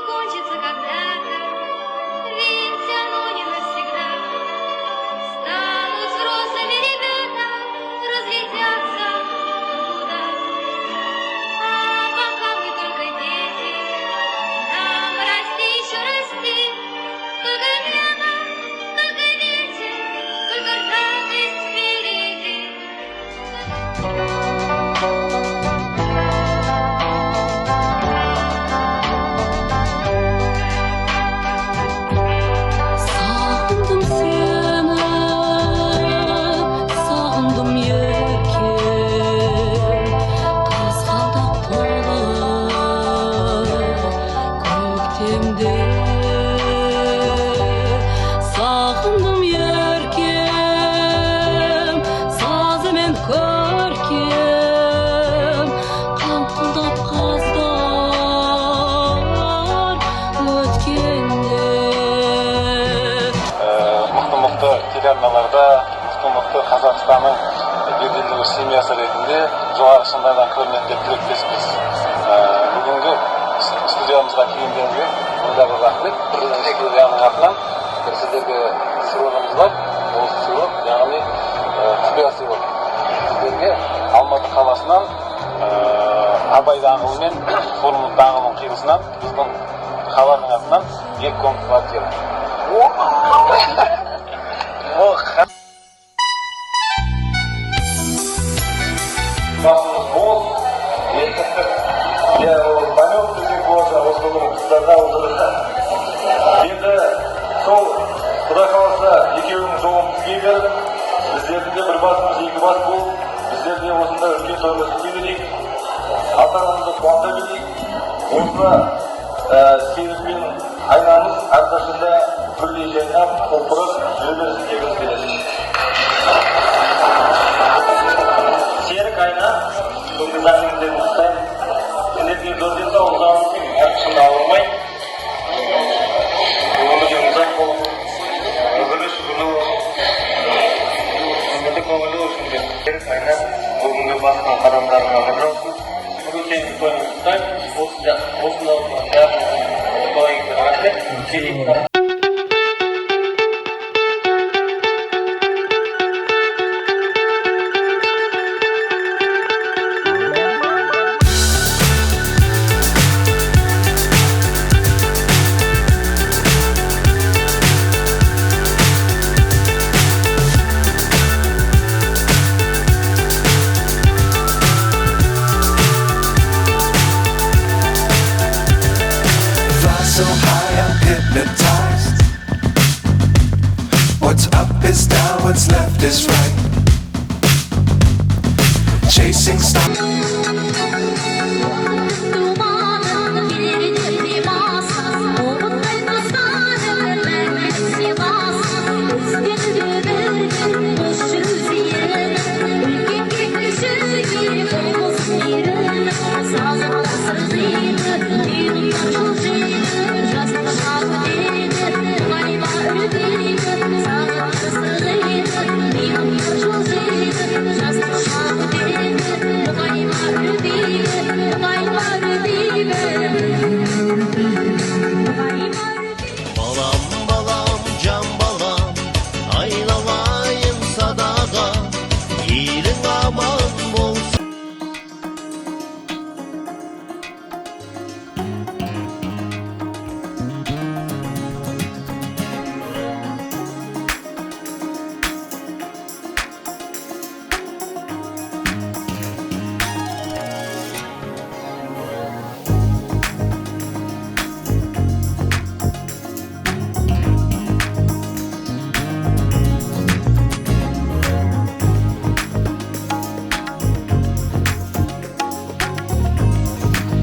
кончится когда-то, ведь оно не навсегда. Станут взрослыми ребята, разлетятся куда. А пока мы только дети, нам расти еще расти. Только лето, только ветер, только радость впереди. Sağındım seni, sağındım yerken, kızgaldaq bolar köktemde. Sağındım yerken, sazı men körkem, qampıldap qazdar ötkende. Мықты телеарналарда мықты Қазақстанның беделді бір семьясы ретінде жоғары шыңдардан көрінеді деп тілектеспіз. Бүгінгі студиямызға келгендеріңізге мындағы рахмет. Президент студияның атынан сіздерге сыйлығымыз бар. Ол сыйлық яғни құпия сыйлық. Сіздерге Алматы қаласынан Абай даңғылы мен Форумдық даңғылының қиылысынан біздің қаланың атынан 2 комнат квартира. Басымыз бос, я поймем, что не позже, в основном сказал уже. Енді сол Құда қаласа екеуінің жолын бізге беріп, біздердің де бір басымыз екі бас болып, біздер де осында үлкен тойға сүзе берейік, ата-анамызды қуанта берейік. Осында серік пен айнамыз әрқашанда гүлдей жайнап, құлпырып жүре берсін дегіміз келеді. СЕРІК&АЙНА бүгінгі заңымызден ұстаймын. Сендерге зор денсаулық алсын, әрқашанда ауырмай. Өмірге ұзақ болып, өмірі шүкірлі болсын. Өмірді көңілді болсын деп СЕРІК&АЙНА бүгінгі басқан қадамдарына нұр жаусын. Бүгін тойын ұстаймын. Осында отырған бәріміздің тойыңызға рахмет. Келейік. So high, I'm hypnotized. What's up is down, what's left is right. Chasing stars. Sazıma sızıyım, düğünüm